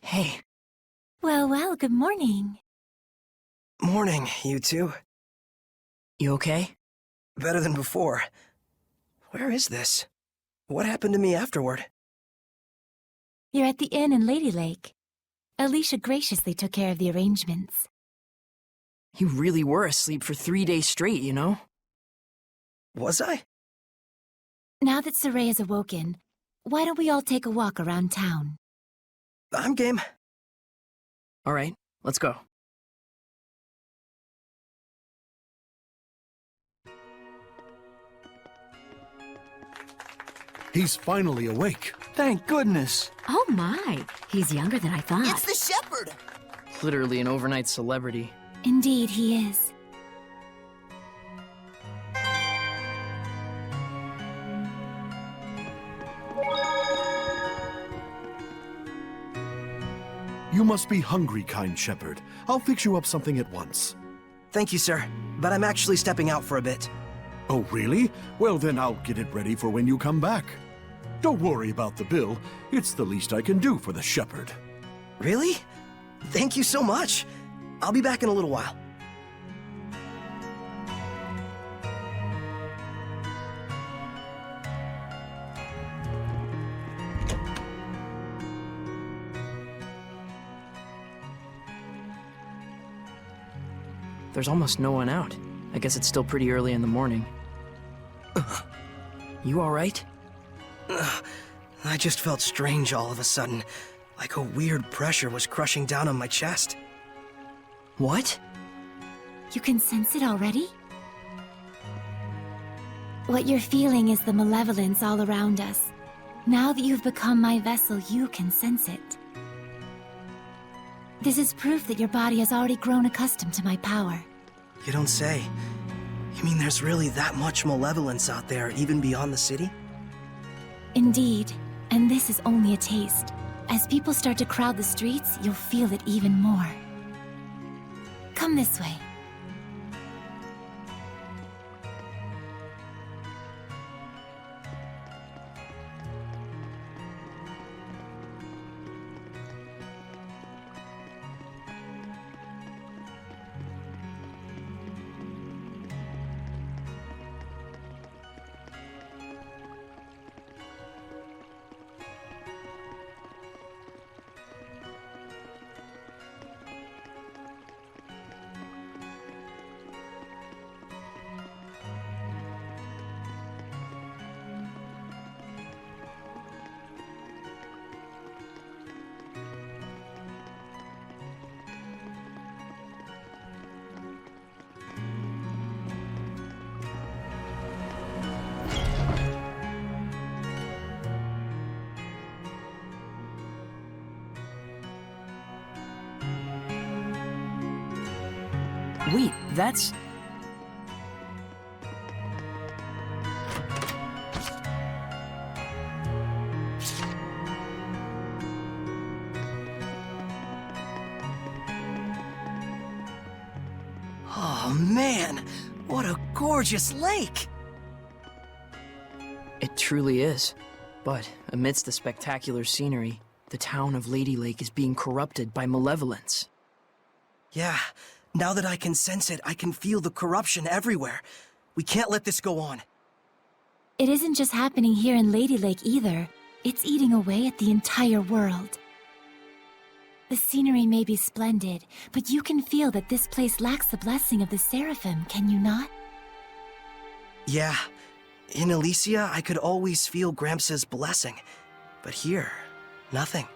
Hey. Well, good morning. Morning, you two. You okay? Better than before. Where is this? What happened to me afterward? You're at the inn in Ladylake. Alicia graciously took care of the arrangements. You really were asleep for 3 days straight, you know? Was I? Now that Sieffre has awoken, why don't we all take a walk around town? I'm game. All right, let's go. He's finally awake. Thank goodness. Oh my, he's younger than I thought. It's the shepherd! Literally an overnight celebrity. Indeed, he is. You must be hungry, kind shepherd. I'll fix you up something at once. Thank you, sir. But I'm actually stepping out for a bit. Oh, really? Well, then I'll get it ready for when you come back. Don't worry about the bill. It's the least I can do for the shepherd. Really? Thank you so much. I'll be back in a little while. There's almost no one out. I guess it's still pretty early in the morning. You all right? I just felt strange all of a sudden, like a weird pressure was crushing down on my chest. What? You can sense it already? What you're feeling is the malevolence all around us. Now that you've become my vessel, you can sense it. This is proof that your body has already grown accustomed to my power. You don't say. You mean there's really that much malevolence out there, even beyond the city? Indeed, and this is only a taste. As people start to crowd the streets, you'll feel it even more. Come this way. Wait, that's... Oh man, what a gorgeous lake! It truly is. But amidst the spectacular scenery, the town of Ladylake is being corrupted by malevolence. Yeah, now that I can sense it, I can feel the corruption everywhere. We can't let this go on. It isn't just happening here in Ladylake either. It's eating away at the entire world. The scenery may be splendid, but you can feel that this place lacks the blessing of the Seraphim, can you not? Yeah, in Elysia, I could always feel Gramps' blessing. But here, nothing.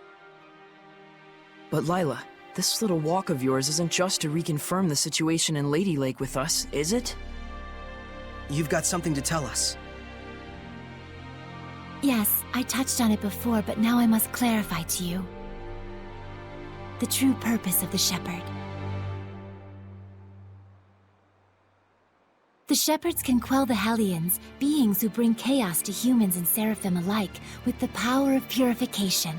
But Lila, this little walk of yours isn't just to reconfirm the situation in Ladylake with us, is it? You've got something to tell us. Yes, I touched on it before, but now I must clarify to you the true purpose of the Shepherd. The Shepherds can quell the Hellions, beings who bring chaos to humans and Seraphim alike, with the power of purification.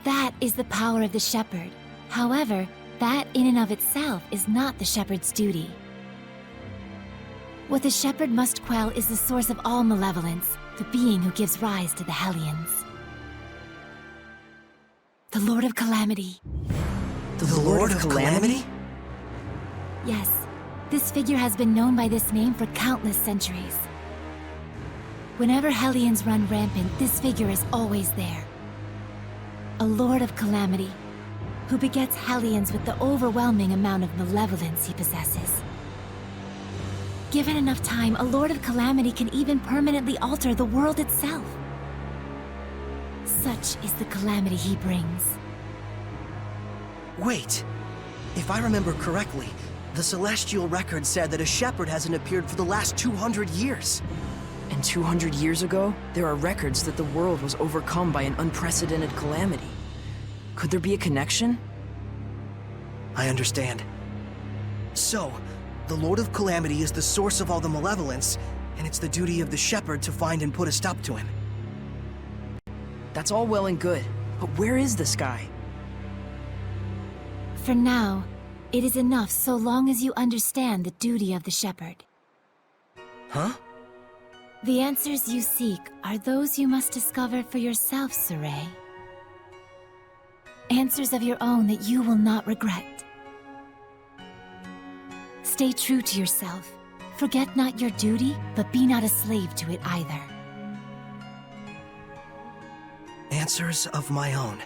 That is the power of the Shepherd. However, that in and of itself is not the Shepherd's duty. What the Shepherd must quell is the source of all malevolence, the being who gives rise to the Hellions. The Lord of Calamity. The Lord of Calamity? Yes, this figure has been known by this name for countless centuries. Whenever Hellions run rampant, this figure is always there. A Lord of Calamity, who begets Hellions with the overwhelming amount of malevolence he possesses. Given enough time, a Lord of Calamity can even permanently alter the world itself. Such is the calamity he brings. Wait. If I remember correctly, the Celestial Record said that a shepherd hasn't appeared for the last 200 years. And 200 years ago, there are records that the world was overcome by an unprecedented calamity. Could there be a connection? I understand. So, the Lord of Calamity is the source of all the malevolence, and it's the duty of the shepherd to find and put a stop to him. That's all well and good, but where is this guy? For now, it is enough so long as you understand the duty of the shepherd. Huh? The answers you seek are those you must discover for yourself, Sieffre. Answers of your own that you will not regret. Stay true to yourself. Forget not your duty, but be not a slave to it either. Answers of my own.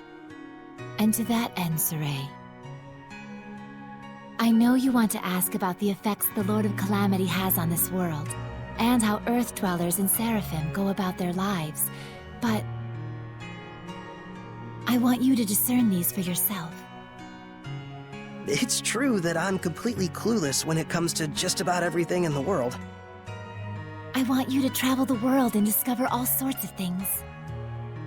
And to that end, Sieffre, I know you want to ask about the effects the Lord of Calamity has on this world, and how Earth Dwellers and Seraphim go about their lives, but I want you to discern these for yourself. It's true that I'm completely clueless when it comes to just about everything in the world. I want you to travel the world and discover all sorts of things.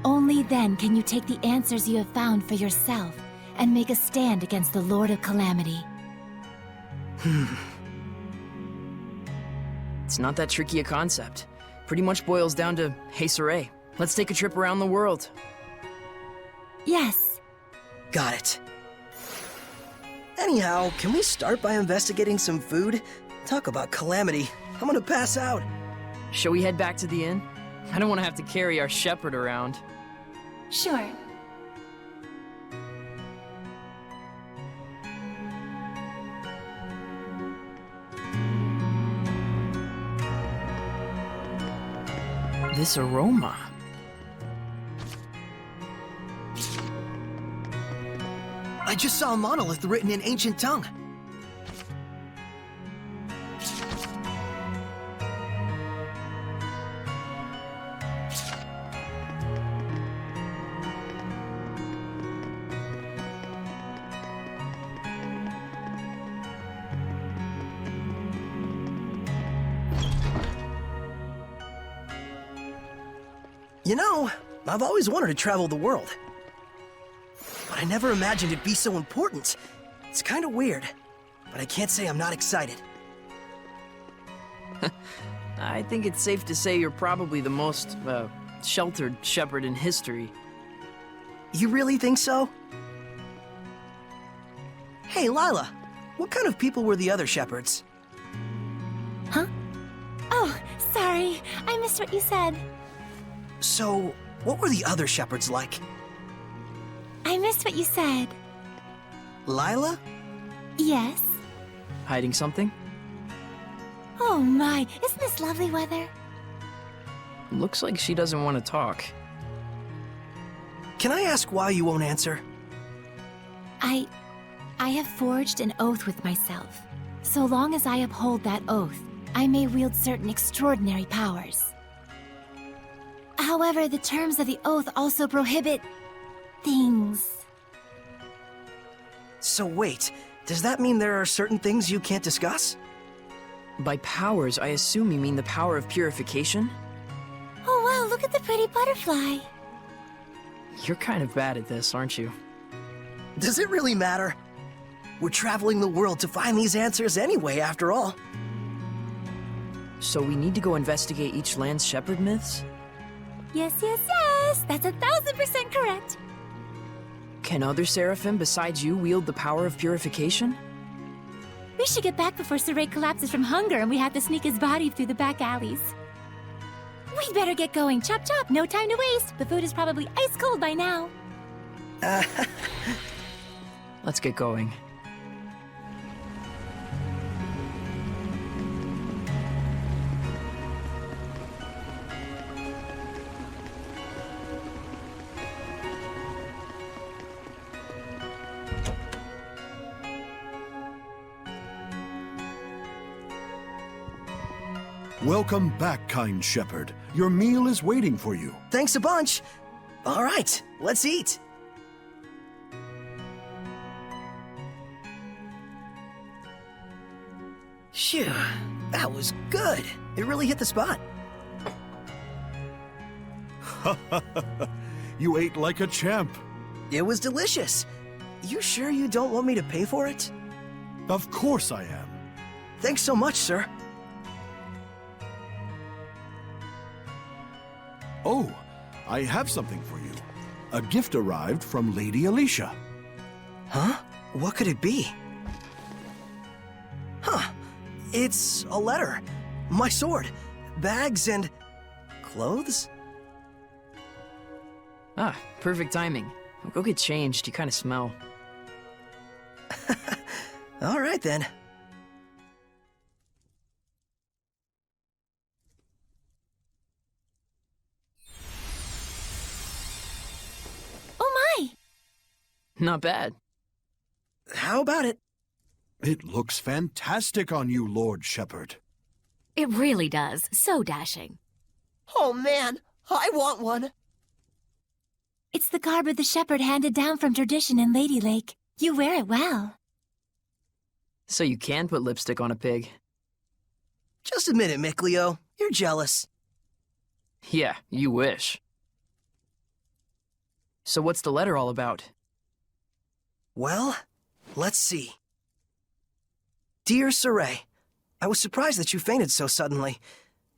Only then can you take the answers you have found for yourself and make a stand against the Lord of Calamity. It's not that tricky a concept. Pretty much boils down to, hey Sieffre, let's take a trip around the world. Yes. Got it. Anyhow, can we start by investigating some food? Talk about calamity. I'm gonna pass out. Shall we head back to the inn? I don't want to have to carry our shepherd around. Sure. This aroma. I just saw a monolith written in ancient tongue. You know, I've always wanted to travel the world. But I never imagined it'd be so important. It's kind of weird, but I can't say I'm not excited. I think it's safe to say you're probably the most, sheltered shepherd in history. You really think so? Hey, Lila, what kind of people were the other shepherds? Huh? Oh, sorry. I missed what you said. So, what were the other shepherds like? I missed what you said. Lila? Yes? Hiding something? Oh my, isn't this lovely weather? Looks like she doesn't want to talk. Can I ask why you won't answer? I have forged an oath with myself. So long as I uphold that oath, I may wield certain extraordinary powers. However, the terms of the oath also prohibit things. So wait, does that mean there are certain things you can't discuss? By powers, I assume you mean the power of purification? Oh wow, look at the pretty butterfly. You're kind of bad at this, aren't you? Does it really matter? We're traveling the world to find these answers anyway, after all. So we need to go investigate each land's shepherd myths? Yes, yes, yes! That's 1000% correct! Can other Seraphim besides you wield the power of purification? We should get back before Sieffre collapses from hunger and we have to sneak his body through the back alleys. We better get going. Chop chop, no time to waste. The food is probably ice cold by now. Let's get going. Welcome back, kind shepherd. Your meal is waiting for you. Thanks a bunch. All right, let's eat. Phew, that was good. It really hit the spot. You ate like a champ. It was delicious. You sure you don't want me to pay for it? Of course I am. Thanks so much, sir. Oh, I have something for you. A gift arrived from Lady Alicia. Huh? What could it be? Huh. It's a letter. My sword. Bags and... clothes? Ah, perfect timing. I'll go get changed, you kind of smell. All right, then. Oh my! Not bad. How about it? It looks fantastic on you, Lord Shepherd. It really does. So dashing. Oh, man. I want one. It's the garb of the shepherd handed down from tradition in Ladylake. You wear it well. So you can put lipstick on a pig. Just admit it, Mikleo. You're jealous. Yeah, you wish. So what's the letter all about? Well, let's see. Dear Sieffre, I was surprised that you fainted so suddenly.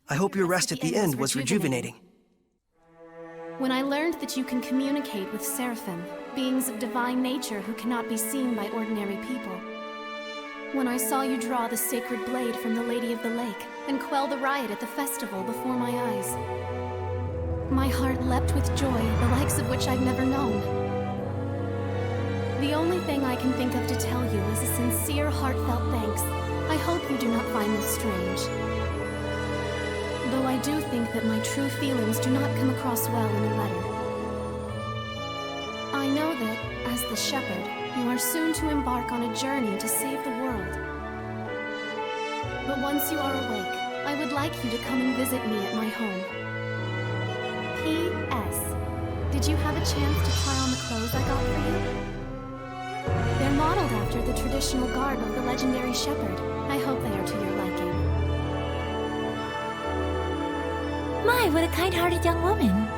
I hope your rest at the end was rejuvenating. When I learned that you can communicate with seraphim, beings of divine nature who cannot be seen by ordinary people. When I saw you draw the sacred blade from the Lady of the Lake and quell the riot at the festival before my eyes. My heart leapt with joy, the likes of which I've never known. The only thing I can think of to tell you is a sincere, heartfelt thanks. I hope you do not find this strange. Though I do think that my true feelings do not come across well in a letter. I know that, as the shepherd, you are soon to embark on a journey to save the world. But once you are awake, I would like you to come and visit me at my home. P.S. Did you have a chance to try on the clothes I got for you? They're modeled after the traditional garb of the legendary shepherd. I hope they are to your liking. My, what a kind-hearted young woman.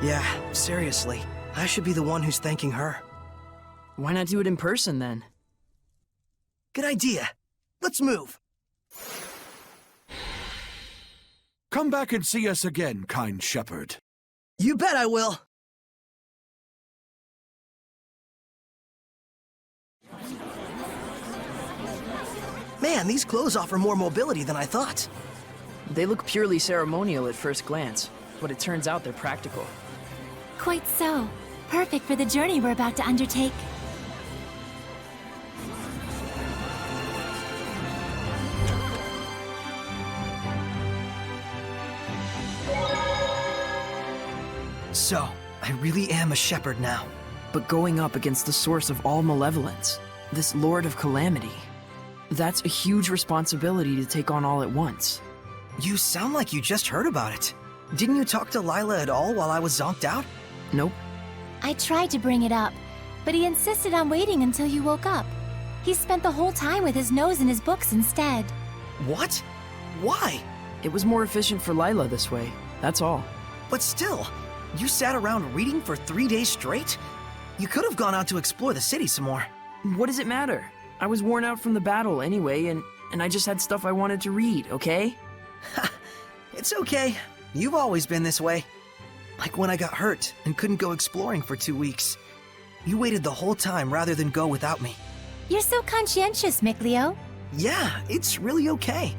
Yeah, seriously. I should be the one who's thanking her. Why not do it in person, then? Good idea. Let's move. Come back and see us again, kind shepherd. You bet I will. Man, these clothes offer more mobility than I thought. They look purely ceremonial at first glance, but it turns out they're practical. Quite so. Perfect for the journey we're about to undertake. So, I really am a shepherd now. But going up against the source of all malevolence, this Lord of Calamity, that's a huge responsibility to take on all at once. You sound like you just heard about it. Didn't you talk to Lila at all while I was zonked out? Nope. I tried to bring it up, but he insisted on waiting until you woke up. He spent the whole time with his nose in his books instead. What? Why? It was more efficient for Lila this way, that's all. But still, you sat around reading for 3 days straight? You could have gone out to explore the city some more. What does it matter? I was worn out from the battle anyway, and I just had stuff I wanted to read, okay? It's okay. You've always been this way. Like when I got hurt and couldn't go exploring for 2 weeks. You waited the whole time rather than go without me. You're so conscientious, Mikleo. Yeah, it's really okay.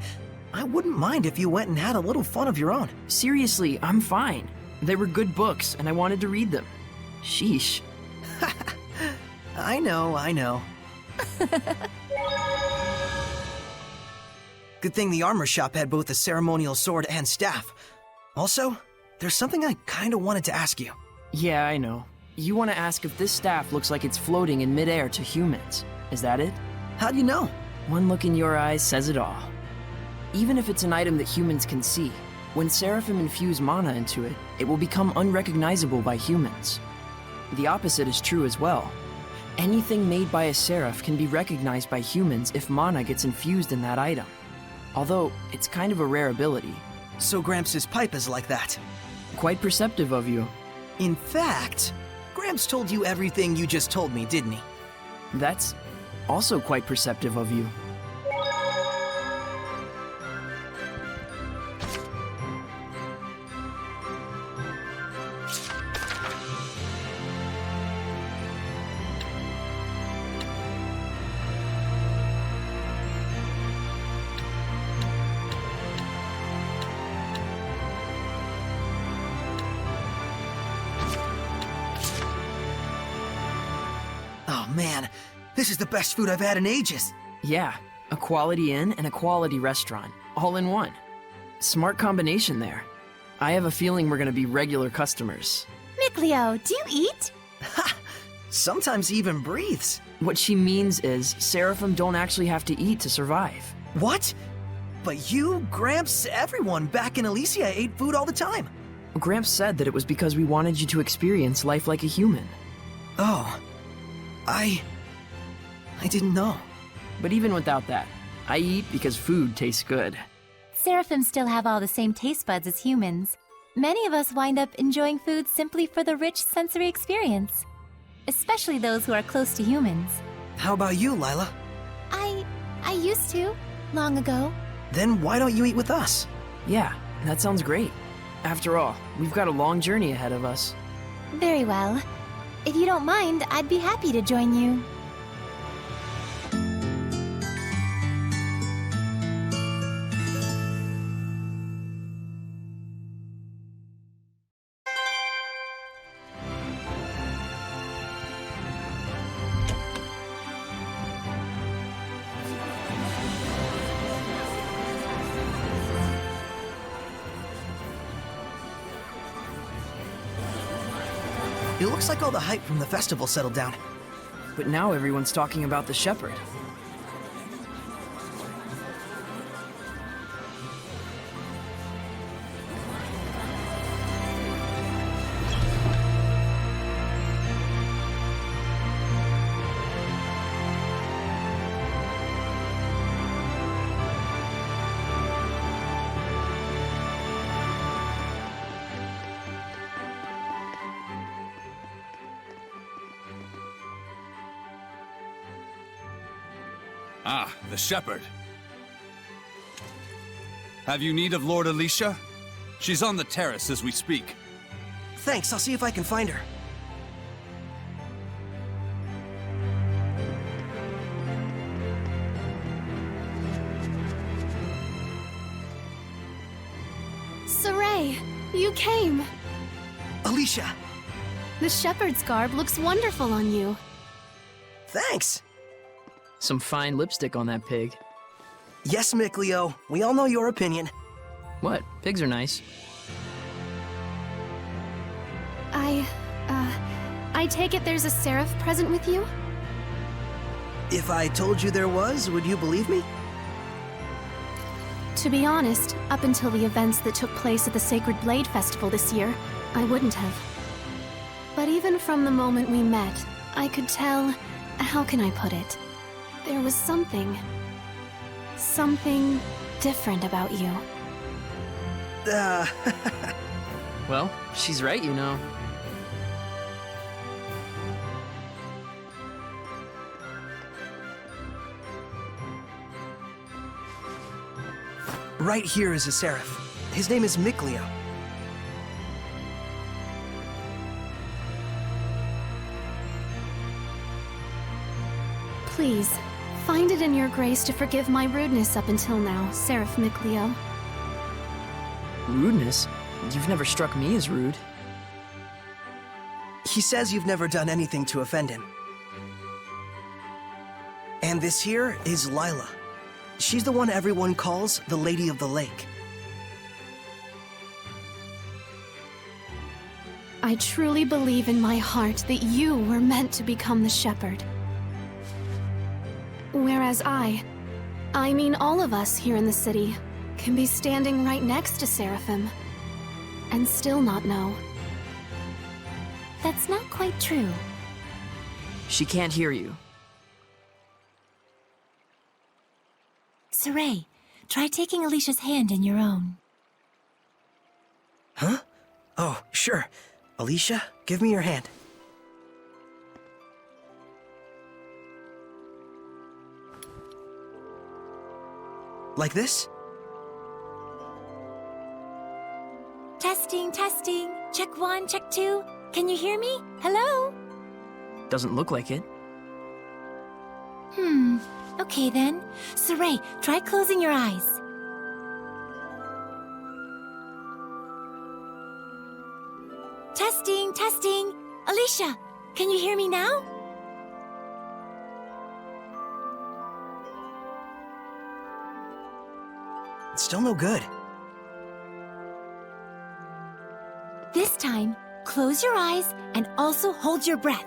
I wouldn't mind if you went and had a little fun of your own. Seriously, I'm fine. They were good books, and I wanted to read them. Sheesh. I know. Good thing the armor shop had both a ceremonial sword and staff. Also, there's something I kinda wanted to ask you. Yeah, I know. You want to ask if this staff looks like it's floating in midair to humans. Is that it? How do you know? One look in your eyes says it all. Even if it's an item that humans can see, when Seraphim infuse mana into it, it will become unrecognizable by humans. The opposite is true as well. Anything made by a Seraph can be recognized by humans if mana gets infused in that item. Although, it's kind of a rare ability. So Gramps' pipe is like that. Quite perceptive of you. In fact, Gramps told you everything you just told me, didn't he? That's also quite perceptive of you. Oh man, this is the best food I've had in ages. Yeah, a quality inn and a quality restaurant, all in one. Smart combination there. I have a feeling we're gonna be regular customers. Mikleo, do you eat? Ha! Sometimes he even breathes. What she means is, Seraphim don't actually have to eat to survive. What? But you, Gramps, everyone back in Elysia ate food all the time. Gramps said that it was because we wanted you to experience life like a human. Oh. I didn't know. But even without that, I eat because food tastes good. Seraphim still have all the same taste buds as humans. Many of us wind up enjoying food simply for the rich sensory experience. Especially those who are close to humans. How about you, Lila? I used to, long ago. Then why don't you eat with us? Yeah, that sounds great. After all, we've got a long journey ahead of us. Very well. If you don't mind, I'd be happy to join you. It looks like all the hype from the festival settled down. But now everyone's talking about the shepherd. Ah, the shepherd. Have you need of Lord Alicia? She's on the terrace as we speak. Thanks, I'll see if I can find her. Saray, you came. Alicia! The shepherd's garb looks wonderful on you. Thanks! Some fine lipstick on that pig. Yes, Mikleo, we all know your opinion. What? Pigs are nice. I take it there's a seraph present with you? If I told you there was, would you believe me? To be honest, up until the events that took place at the Sacred Blade Festival this year, I wouldn't have. But even from the moment we met, I could tell... how can I put it? There was something different about you. Well, she's right, you know. Right here is a seraph. His name is Mikleo. Please, find it in your grace to forgive my rudeness up until now, Seraph Mikleo. Rudeness? You've never struck me as rude. He says you've never done anything to offend him. And this here is Lila. She's the one everyone calls the Lady of the Lake. I truly believe in my heart that you were meant to become the shepherd. Whereas I mean all of us here in the city, can be standing right next to Seraphim and still not know. That's not quite true. She can't hear you. Sieffre, try taking Alicia's hand in your own. Huh? Oh, sure. Alicia, give me your hand. Like this? Testing, testing. Check 1, check 2. Can you hear me? Hello? Doesn't look like it. Okay then. Sieffre, try closing your eyes. Testing, testing. Alicia, can you hear me now? It's still no good. This time, close your eyes and also hold your breath.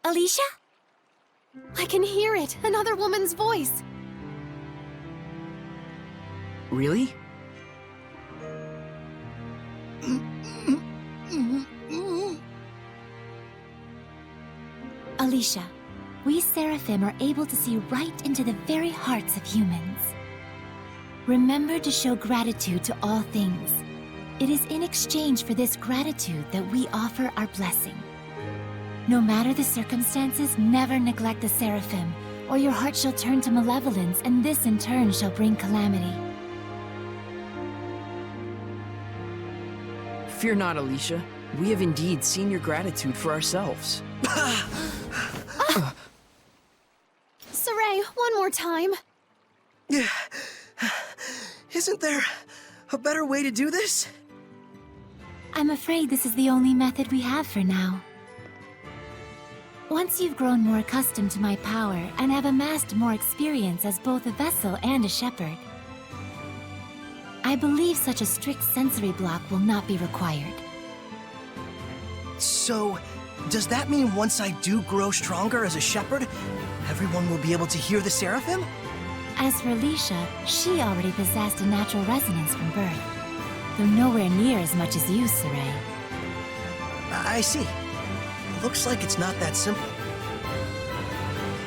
Alicia? I can hear it, another woman's voice. Really? Alicia, we Seraphim are able to see right into the very hearts of humans. Remember to show gratitude to all things. It is in exchange for this gratitude that we offer our blessing. No matter the circumstances, never neglect the Seraphim, or your heart shall turn to malevolence, and this in turn shall bring calamity. Fear not, Alicia. We have indeed seen your gratitude for ourselves. Sieffre, one more time. Isn't there a better way to do this? I'm afraid this is the only method we have for now. Once you've grown more accustomed to my power and have amassed more experience as both a vessel and a shepherd, I believe such a strict sensory block will not be required. So, does that mean once I do grow stronger as a shepherd, everyone will be able to hear the Seraphim? As for Alicia, she already possessed a natural resonance from birth, though nowhere near as much as you, Sieffre. I see. Looks like it's not that simple.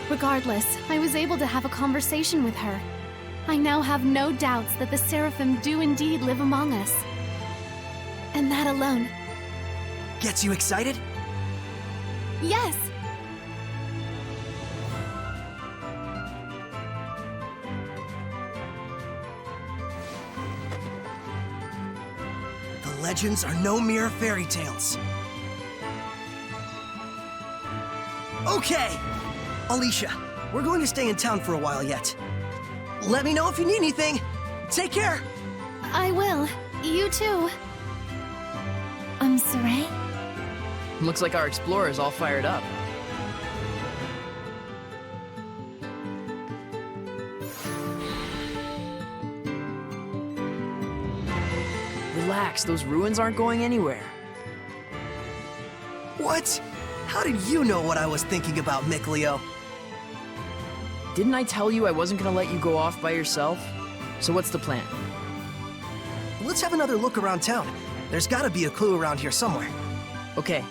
Regardless, I was able to have a conversation with her. I now have no doubts that the Seraphim do indeed live among us. And that alone. Gets you excited? Yes! The legends are no mere fairy tales. Okay! Alicia, we're going to stay in town for a while yet. Let me know if you need anything. Take care! I will. You too. Sieffre? Looks like our explorer's all fired up. Relax, those ruins aren't going anywhere. What? How did you know what I was thinking about, Mikleo? Didn't I tell you I wasn't gonna let you go off by yourself? So what's the plan? Let's have another look around town. There's gotta be a clue around here somewhere. Okay.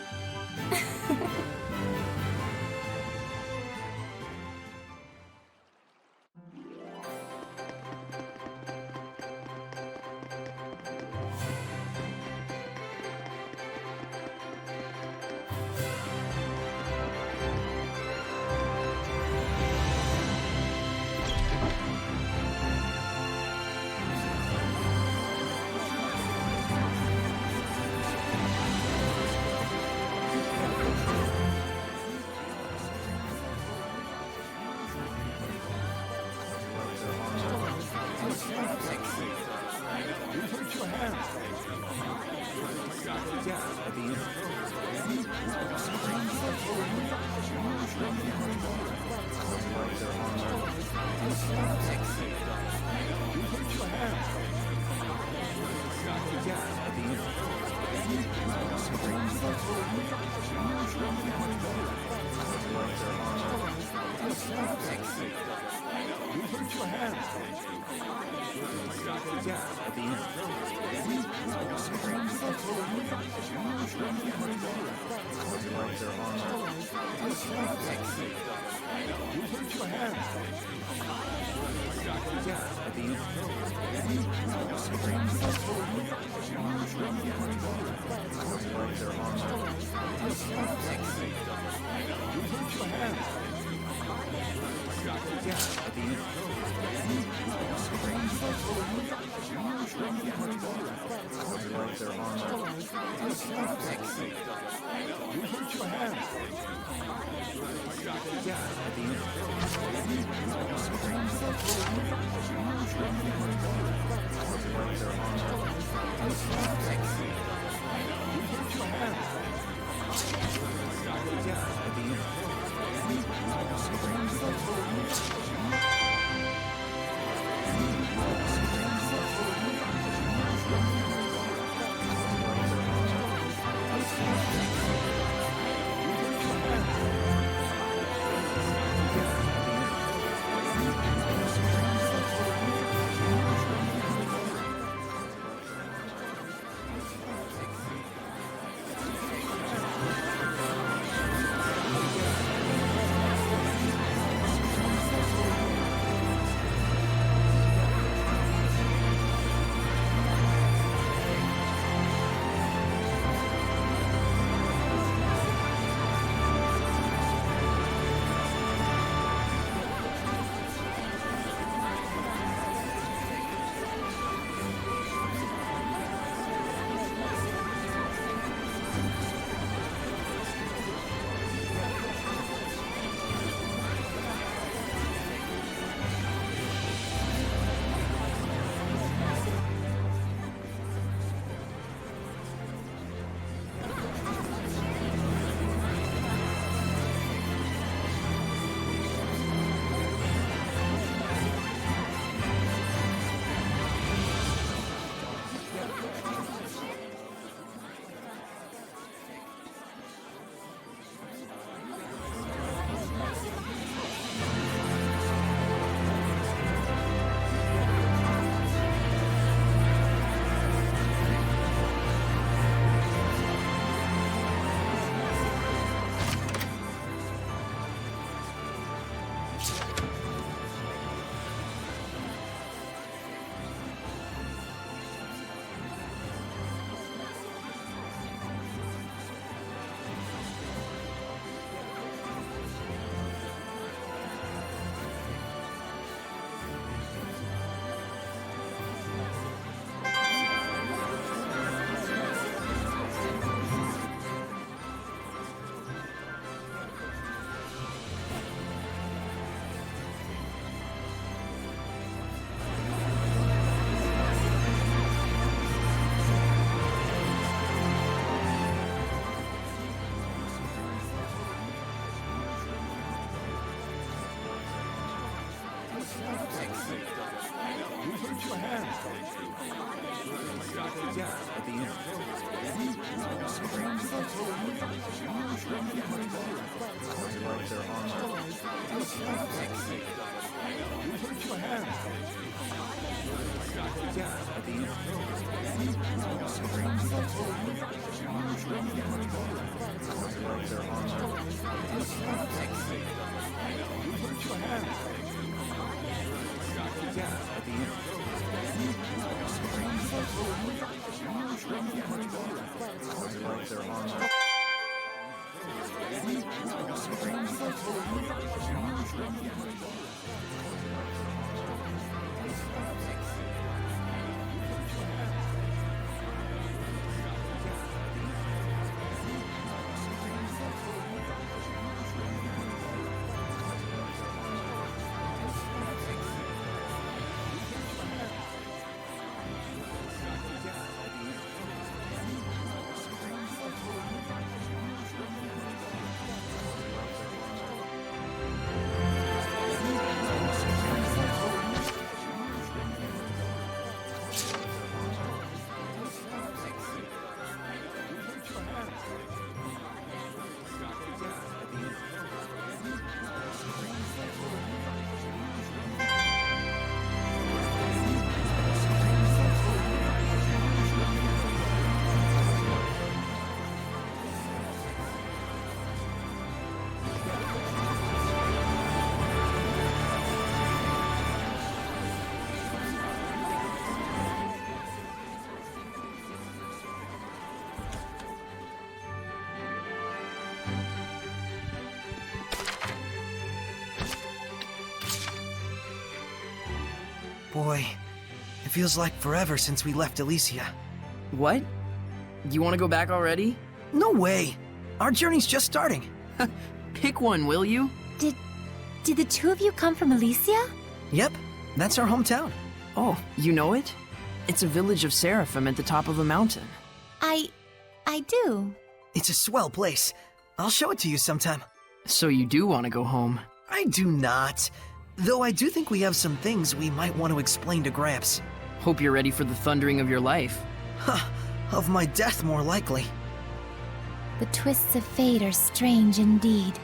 Boy, it feels like forever since we left Elysia. What? You want to go back already? No way! Our journey's just starting. Pick one, will you? Did the two of you come from Elysia? Yep, that's our hometown. Oh, you know it? It's a village of Seraphim at the top of a mountain. I do. It's a swell place. I'll show it to you sometime. So you do want to go home? I do not. Though I do think we have some things we might want to explain to Gramps. Hope you're ready for the thundering of your life. Huh, of my death more likely. The twists of fate are strange indeed.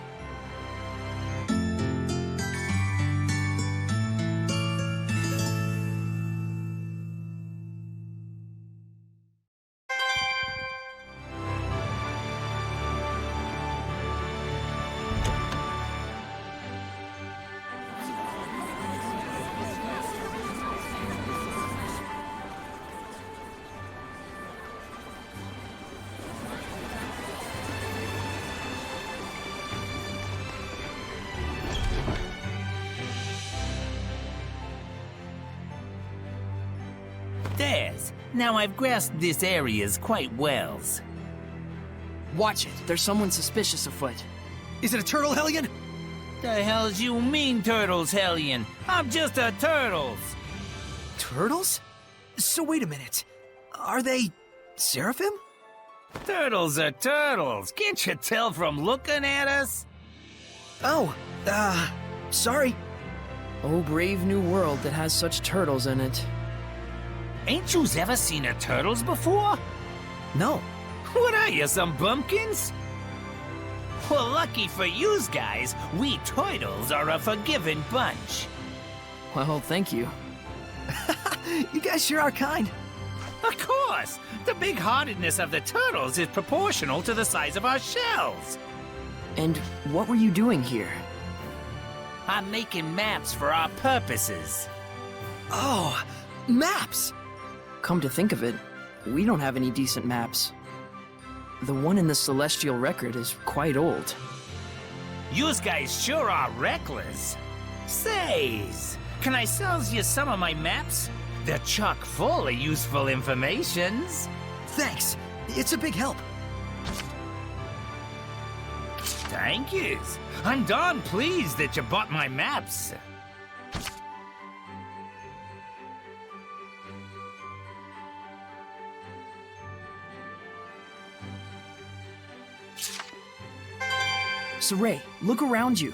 There's. Now I've grasped this areas quite well. Watch it. There's someone suspicious afoot. Is it a turtle, Hellion? The hell's you mean, Turtles, Hellion? I'm just a Turtles. Turtles? So wait a minute. Are they Seraphim? Turtles are turtles. Can't you tell from looking at us? Oh, sorry. Oh, brave new world that has such turtles in it. Ain't yous ever seen a turtles before? No. What are you, some bumpkins? Well, lucky for yous guys, we turtles are a forgiving bunch. Well, thank you. You guys sure are kind. Of course! The big-heartedness of the turtles is proportional to the size of our shells. And what were you doing here? I'm making maps for our purposes. Oh, maps! Come to think of it, we don't have any decent maps. The one in the Celestial Record is quite old. Yous guys sure are reckless. Says, can I sells you some of my maps? They're chock full of useful informations. Thanks. It's a big help. Thank yous. I'm darn pleased that you bought my maps. Sieffre, look around you.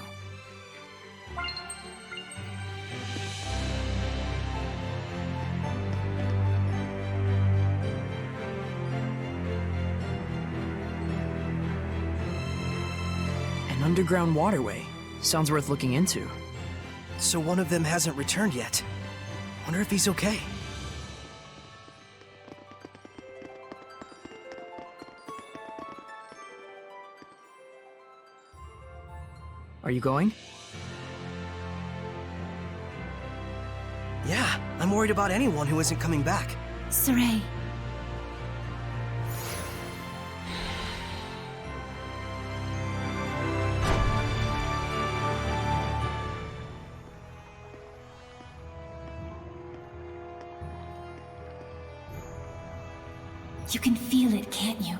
An underground waterway. Sounds worth looking into. So one of them hasn't returned yet. Wonder if he's okay. Are you going? Yeah, I'm worried about anyone who isn't coming back. Sieffre. You can feel it, can't you?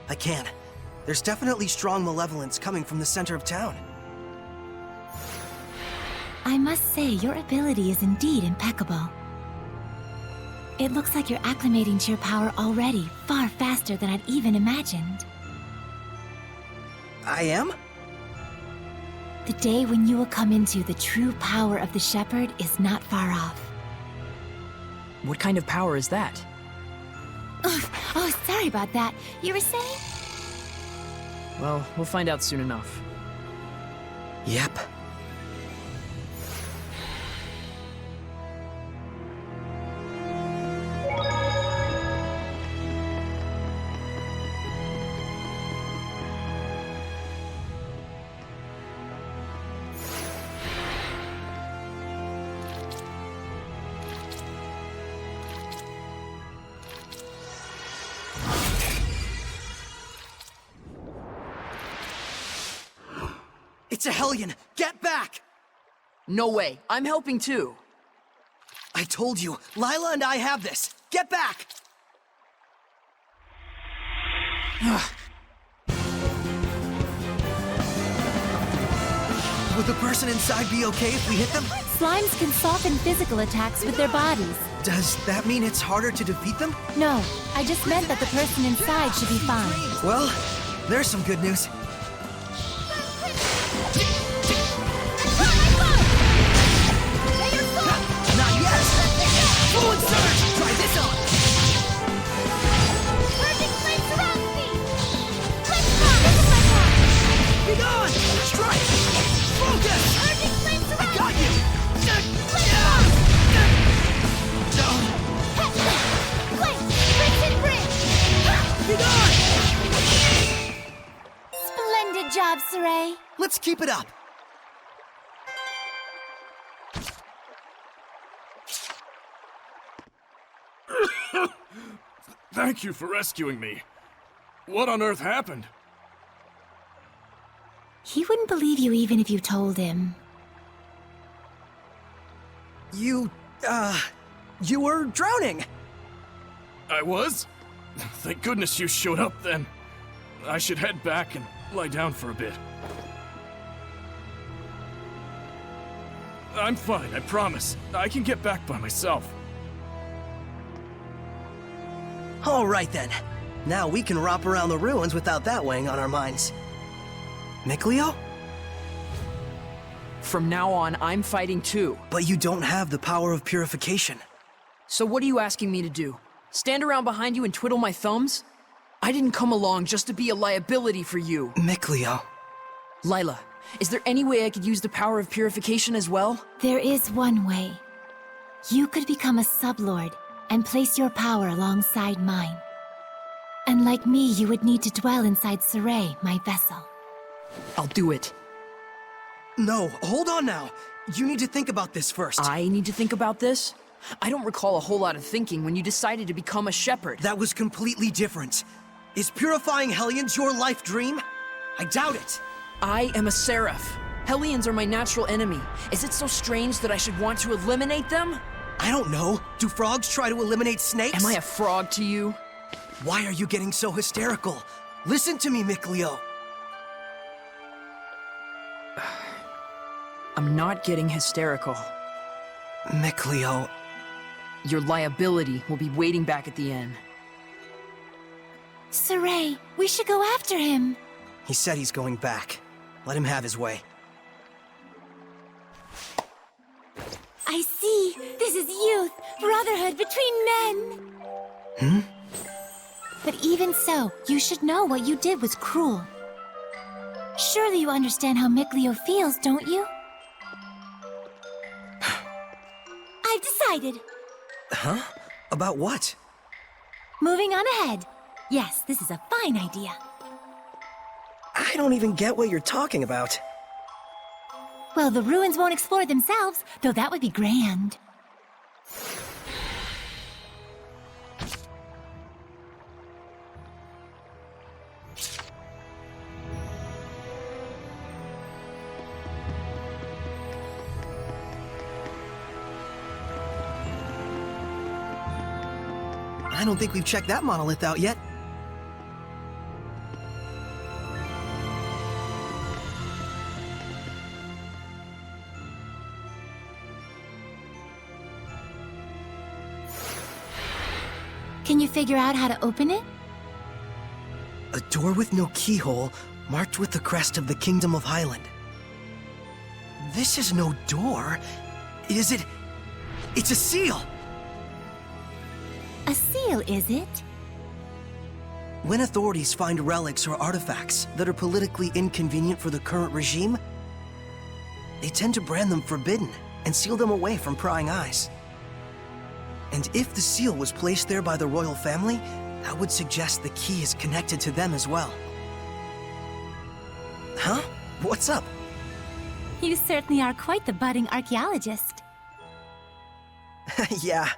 I can. There's definitely strong malevolence coming from the center of town. I must say, your ability is indeed impeccable. It looks like you're acclimating to your power already, far faster than I'd even imagined. I am? The day when you will come into the true power of the Shepherd is not far off. What kind of power is that? Oh, sorry about that. You were saying? Well, we'll find out soon enough. Yep. It's a Hellion! Get back! No way. I'm helping too. I told you, Lila and I have this. Get back! Would the person inside be okay if we hit them? Slimes can soften physical attacks with their bodies. Does that mean it's harder to defeat them? No, I just meant that the person inside should be fine. Well, there's some good news. Not yet! Fluid surge! Try this on! Be gone! Strike! Focus! I got you! Be gone! Splendid job, Saray. Let's keep it up. Thank you for rescuing me. What on earth happened? He wouldn't believe you even if you told him. You were drowning. I was? Thank goodness you showed up then. I should head back and lie down for a bit. I'm fine, I promise. I can get back by myself. All right then. Now we can romp around the ruins without that weighing on our minds. Mikleo? From now on, I'm fighting too. But you don't have the power of purification. So what are you asking me to do? Stand around behind you and twiddle my thumbs? I didn't come along just to be a liability for you. Mikleo. Lila, is there any way I could use the power of purification as well? There is one way. You could become a sublord and place your power alongside mine. And like me, you would need to dwell inside Saray, my vessel. I'll do it. No, hold on now. You need to think about this first. I need to think about this? I don't recall a whole lot of thinking when you decided to become a shepherd. That was completely different. Is purifying Hellions your life dream? I doubt it. I am a seraph. Hellions are my natural enemy. Is it so strange that I should want to eliminate them? I don't know. Do frogs try to eliminate snakes? Am I a frog to you? Why are you getting so hysterical? Listen to me, Mikleo. I'm not getting hysterical. Mikleo. Your liability will be waiting back at the inn. Saray, we should go after him. He said he's going back. Let him have his way. I see. This is youth, brotherhood between men. But even so, you should know what you did was cruel. Surely you understand how Mikleo feels, don't you? I've decided. Huh? About what? Moving on ahead. Yes, this is a fine idea. I don't even get what you're talking about. Well, the ruins won't explore themselves, though that would be grand. I don't think we've checked that monolith out yet. Can you figure out how to open it? A door with no keyhole, marked with the crest of the Kingdom of Highland. This is no door. Is it? It's a seal! A seal, is it? When authorities find relics or artifacts that are politically inconvenient for the current regime, they tend to brand them forbidden and seal them away from prying eyes. And if the seal was placed there by the royal family, that would suggest the key is connected to them as well. Huh? What's up? You certainly are quite the budding archaeologist. Yeah,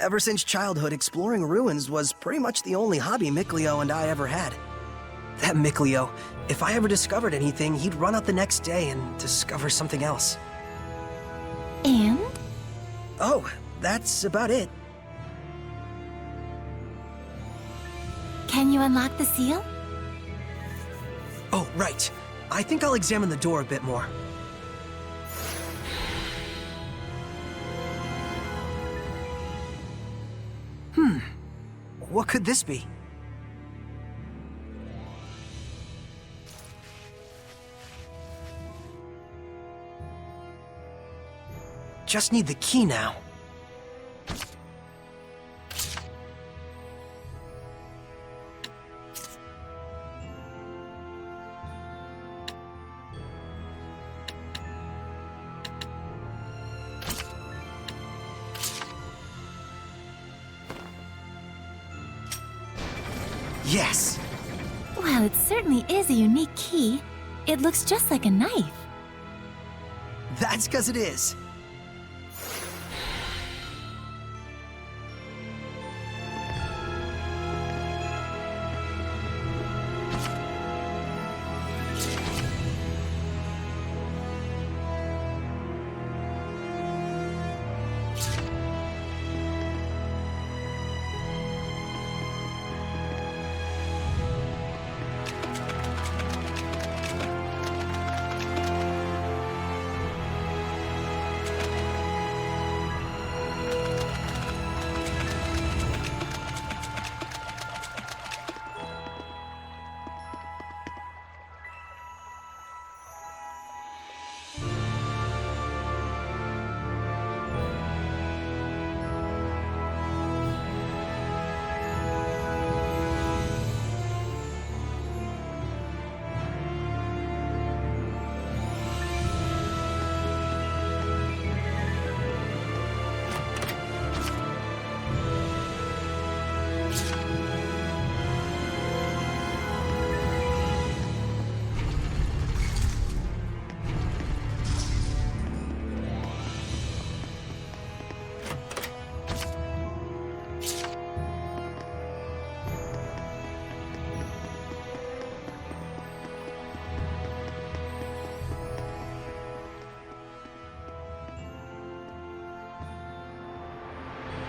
ever since childhood, exploring ruins was pretty much the only hobby Mikleo and I ever had. That Mikleo, if I ever discovered anything, he'd run out the next day and discover something else. And? Oh, that's about it. Can you unlock the seal? Oh, right. I think I'll examine the door a bit more. What could this be? Just need the key now. Yes! Well, it certainly is a unique key. It looks just like a knife. That's 'cause it is.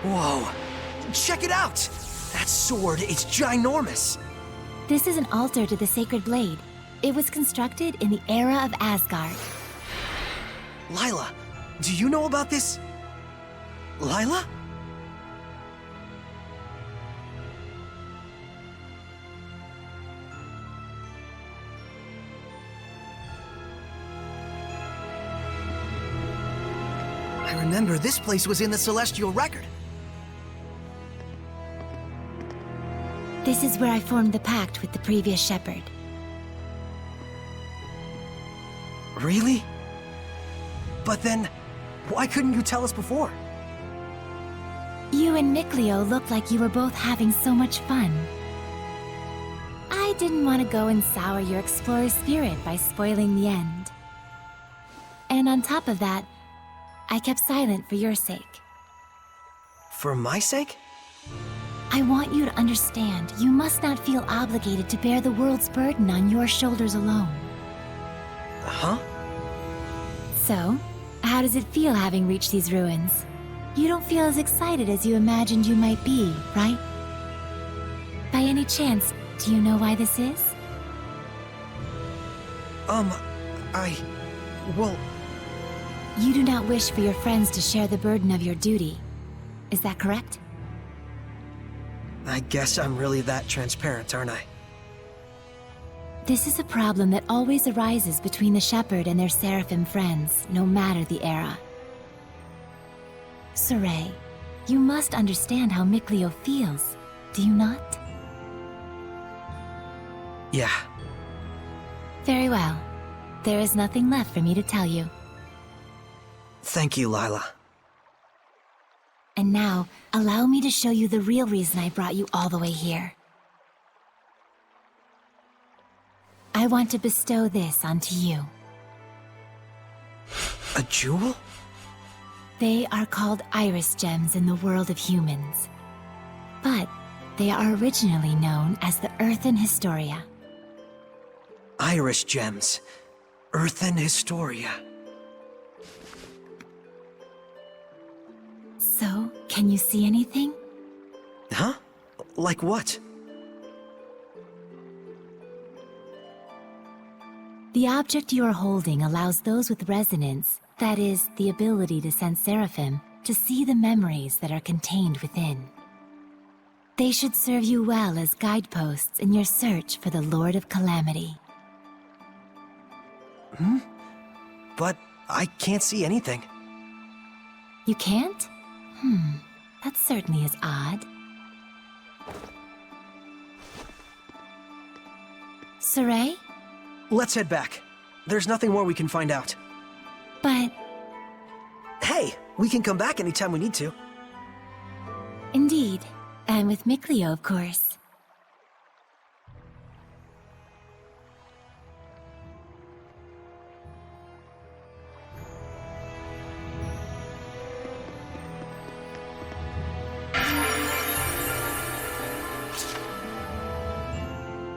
Whoa! Check it out! That sword is ginormous! This is an altar to the sacred blade. It was constructed in the era of Asgard. Lila, do you know about this? Lila? I remember this place was in the Celestial Record. This is where I formed the pact with the previous shepherd. Really? But then, why couldn't you tell us before? You and Mikleo looked like you were both having so much fun. I didn't want to go and sour your explorer spirit by spoiling the end. And on top of that, I kept silent for your sake. For my sake? I want you to understand, you must not feel obligated to bear the world's burden on your shoulders alone. Huh? So, how does it feel having reached these ruins? You don't feel as excited as you imagined you might be, right? By any chance, do you know why this is? Well... You do not wish for your friends to share the burden of your duty. Is that correct? I guess I'm really that transparent, aren't I? This is a problem that always arises between the Shepherd and their Seraphim friends, no matter the era. Sieffre, you must understand how Mikleo feels, do you not? Yeah. Very well. There is nothing left for me to tell you. Thank you, Lila. And now, allow me to show you the real reason I brought you all the way here. I want to bestow this onto you. A jewel? They are called iris gems in the world of humans. But they are originally known as the Earthen Historia. Iris gems. Earthen Historia. Can you see anything? Huh? Like what? The object you are holding allows those with resonance, that is, the ability to sense Seraphim, to see the memories that are contained within. They should serve you well as guideposts in your search for the Lord of Calamity. But I can't see anything. You can't? That certainly is odd. Sieffre? Let's head back. There's nothing more we can find out. But... Hey, we can come back anytime we need to. Indeed. And with Mikleo, of course.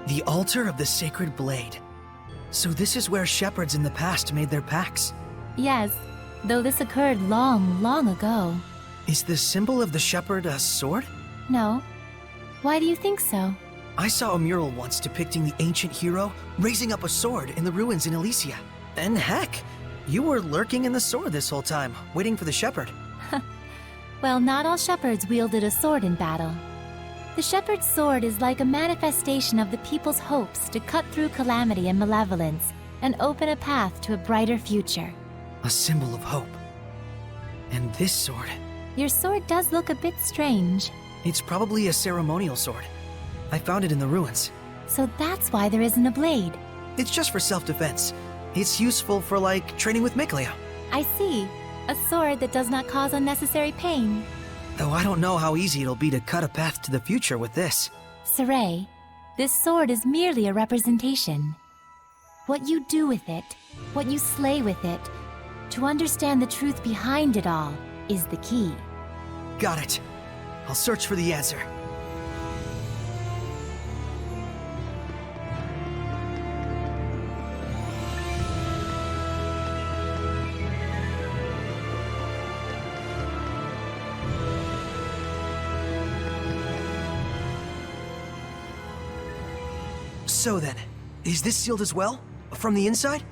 The altar of the sacred blade. So this is where shepherds in the past made their pacts. Yes, though this occurred long, long ago. Is the symbol of the shepherd a sword? No. Why do you think so? I saw a mural once depicting the ancient hero raising up a sword in the ruins in Elysia. And heck, you were lurking in the sword this whole time, waiting for the shepherd. Well, not all shepherds wielded a sword in battle. The shepherd's sword is like a manifestation of the people's hopes to cut through calamity and malevolence and open a path to a brighter future. A symbol of hope. And this sword, Your sword does look a bit strange. it's probably a ceremonial sword. I found it in the ruins. So that's why there isn't a blade. It's just for self-defense. It's useful for, like, training with Mikleo. I see. A sword that does not cause unnecessary pain. Though I don't know how easy it'll be to cut a path to the future with this. Sieffre, this sword is merely a representation. What you do with it, what you slay with it, to understand the truth behind it all, is the key. Got it. I'll search for the answer. So then, is this sealed as well? From the inside?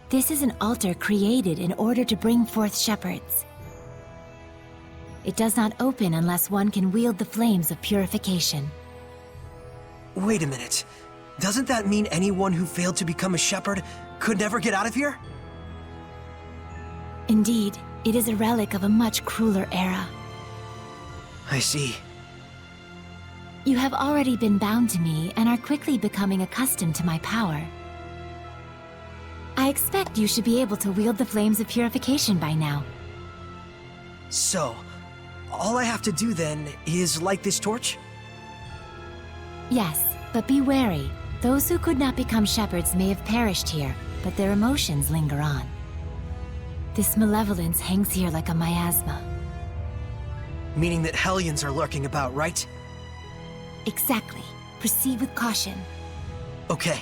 This is an altar created in order to bring forth shepherds. It does not open unless one can wield the flames of purification. Wait a minute. Doesn't that mean anyone who failed to become a shepherd could never get out of here? Indeed, it is a relic of a much crueler era. I see. You have already been bound to me and are quickly becoming accustomed to my power. I expect you should be able to wield the flames of purification by now. So, all I have to do then is light this torch? Yes, but be wary. Those who could not become shepherds may have perished here, but their emotions linger on. This malevolence hangs here like a miasma. Meaning that Hellions are lurking about, right? Exactly. Proceed with caution. Okay.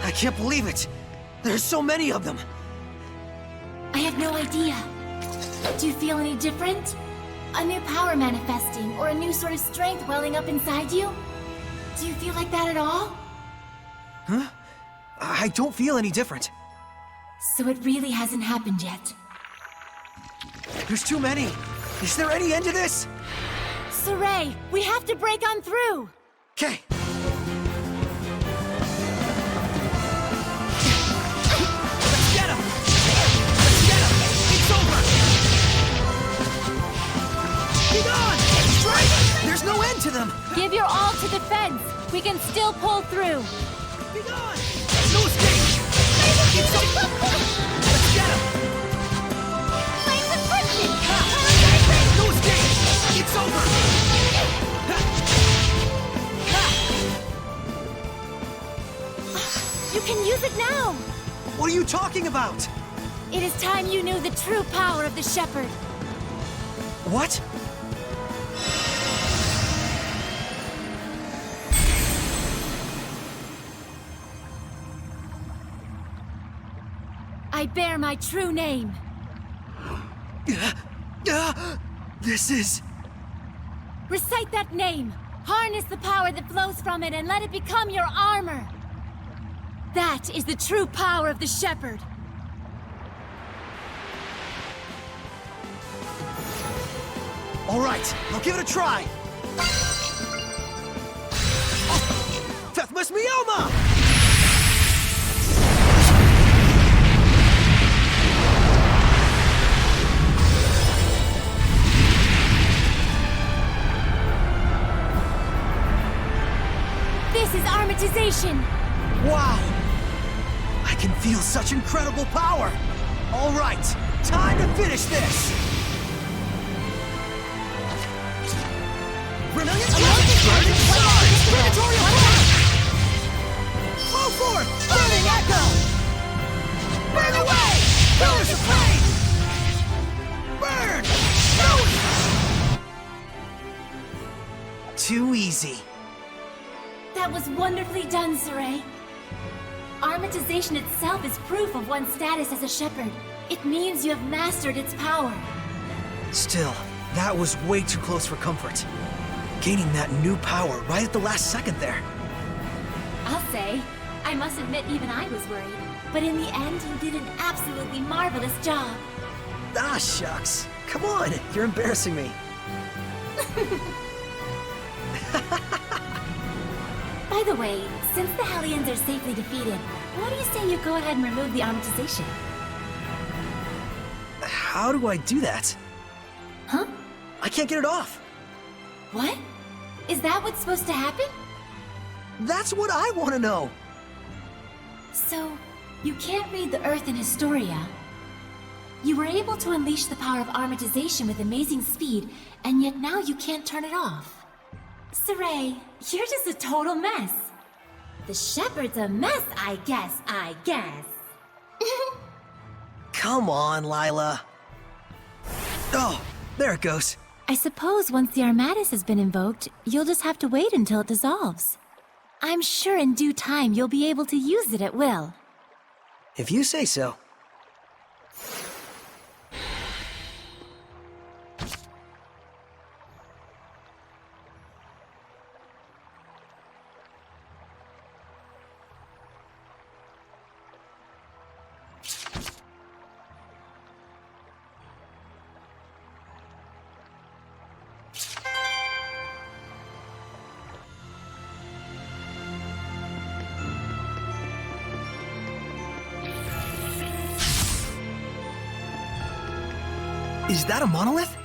I can't believe it! There's so many of them! I have no idea. Do you feel any different? A new power manifesting, or a new sort of strength welling up inside you? Do you feel like that at all? Huh? I don't feel any different. So it really hasn't happened yet. There's too many. Is there any end to this? Sieffre, we have to break on through! Okay. Let's get him! Let's get him! It's over! Be gone! Strike! There's no end to them! Give your all to defense! We can still pull through! Be gone! No escape! It's over! Let's get him! Flames of crimson! No escape! It's over! You can use it now! What are you talking about? It is time you knew the true power of the Shepherd. What? I bear my true name. This is... Recite that name. Harness the power that flows from it and let it become your armor. That is the true power of the Shepherd. All right, I'll give it a try. Fethmas Mioma! This is Armatization! Wow! I can feel such incredible power! All right, time to finish this! Brilliant Burning Charge! Predatory Attack! Flow forth! Burning Echo! Burn away! Pillars of Flame! Burn! Ruin! Too easy. That was wonderfully done, Sieffre. Armatization itself is proof of one's status as a Shepherd. It means you have mastered its power. Still, that was way too close for comfort. Gaining that new power right at the last second there. I'll say, I must admit even I was worried. But in the end, you did an absolutely marvelous job. Ah, shucks. Come on, you're embarrassing me. By the way, since the Hellions are safely defeated, what do you say you go ahead and remove the Armatization? How do I do that? Huh? I can't get it off. What? Is that what's supposed to happen? That's what I want to know. So, you can't read the Earth in Historia. You were able to unleash the power of Armatization with amazing speed, and yet now you can't turn it off. Sieffre, you're just a total mess. The Shepherd's a mess, I guess. Come on, Lila. Oh, there it goes. I suppose once the Armatis has been invoked, you'll just have to wait until it dissolves. I'm sure in due time you'll be able to use it at will. If you say so. Is that a monolith?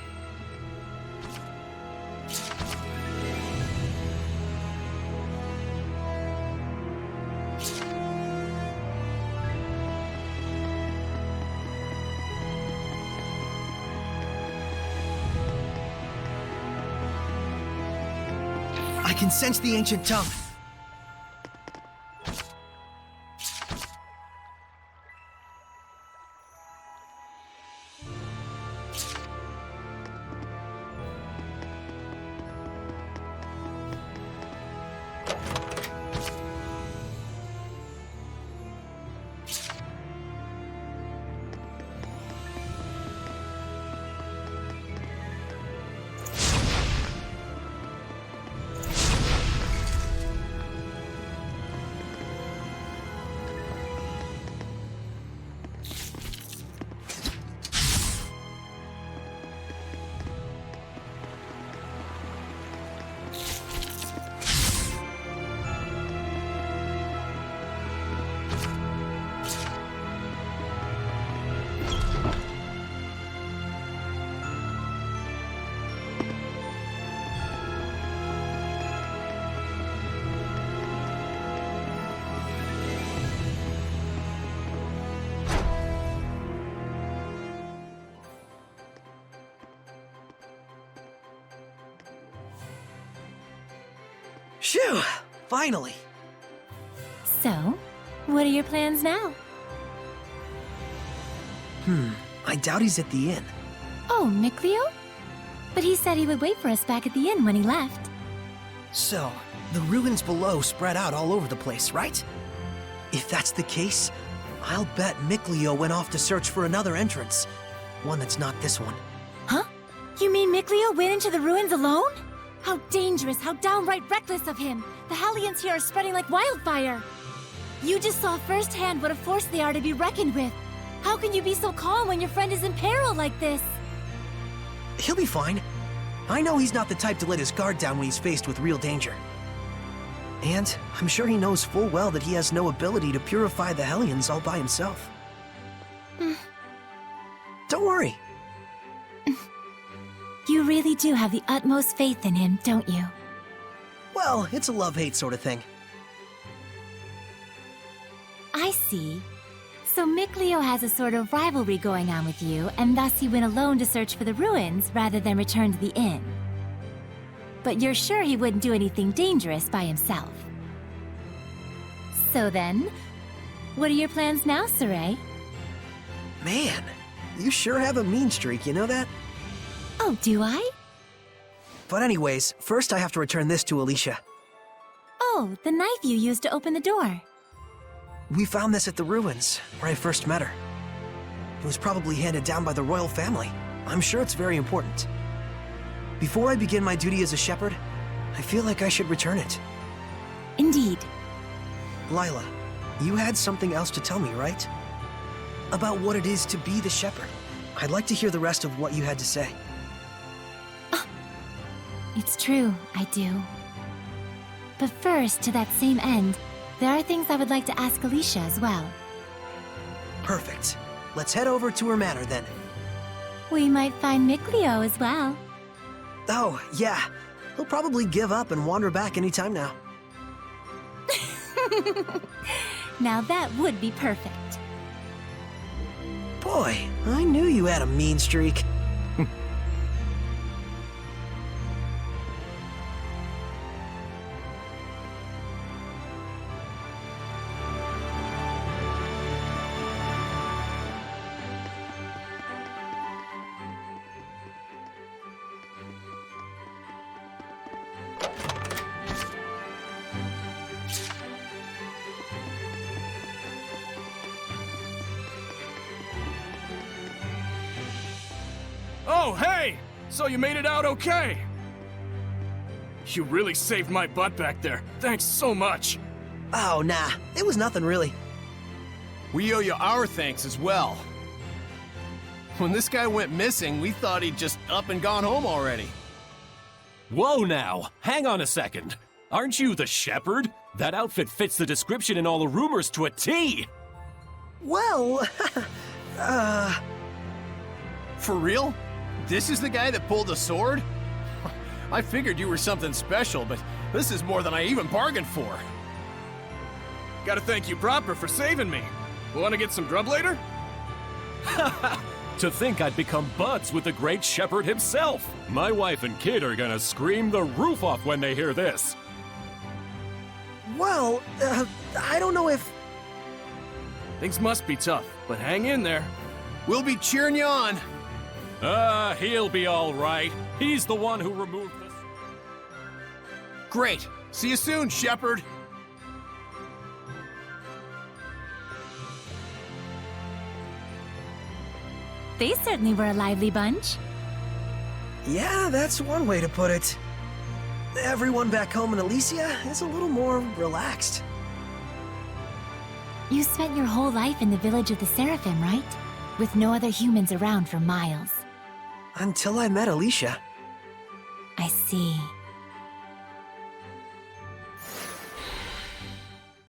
I can sense the ancient tongue. Phew! Finally! So, what are your plans now? I doubt he's at the inn. Oh, Mikleo? But he said he would wait for us back at the inn when he left. So, the ruins below spread out all over the place, right? If that's the case, I'll bet Mikleo went off to search for another entrance. One that's not this one. Huh? You mean Mikleo went into the ruins alone? How dangerous, how downright reckless of him! The Hellions here are spreading like wildfire! You just saw firsthand what a force they are to be reckoned with. How can you be so calm when your friend is in peril like this? He'll be fine. I know he's not the type to let his guard down when he's faced with real danger. And I'm sure he knows full well that he has no ability to purify the Hellions all by himself. Don't worry. You really do have the utmost faith in him, don't you? Well, it's a love-hate sort of thing. I see. So Mikleo has a sort of rivalry going on with you, and thus he went alone to search for the ruins rather than return to the inn. But you're sure he wouldn't do anything dangerous by himself. So then, what are your plans now, Sieffre? Man, you sure have a mean streak, you know that? Oh, do I? But anyways, first I have to return this to Alicia. Oh, the knife you used to open the door. We found this at the ruins, where I first met her. It was probably handed down by the royal family. I'm sure it's very important. Before I begin my duty as a shepherd, I feel like I should return it. Indeed. Lila, you had something else to tell me, right? About what it is to be the shepherd. I'd like to hear the rest of what you had to say. It's true, I do. But first, to that same end, there are things I would like to ask Alicia as well. Perfect. Let's head over to her manor then. We might find Mikleo as well. Oh, yeah. He'll probably give up and wander back anytime now. Now that would be perfect. Boy, I knew you had a mean streak. Oh, hey! So you made it out okay! You really saved my butt back there. Thanks so much. Oh, nah. It was nothing really. We owe you our thanks as well. When this guy went missing, we thought he'd just up and gone home already. Whoa now! Hang on a second. Aren't you the shepherd? That outfit fits the description in all the rumors to a T! Well, For real? This is the guy that pulled the sword? I figured you were something special, but this is more than I even bargained for. Gotta thank you proper for saving me. Wanna get some grub later? To think I'd become buds with the great shepherd himself! My wife and kid are gonna scream the roof off when they hear this! well, I don't know if... Things must be tough, but hang in there. We'll be cheering you on. He'll be all right. He's the one who removed this. Great. See you soon, shepherd. They certainly were a lively bunch. Yeah, that's one way to put it. Everyone back home in Elysia is a little more relaxed. You spent your whole life in the village of the Seraphim, right? With no other humans around for miles. Until I met Alicia. I see.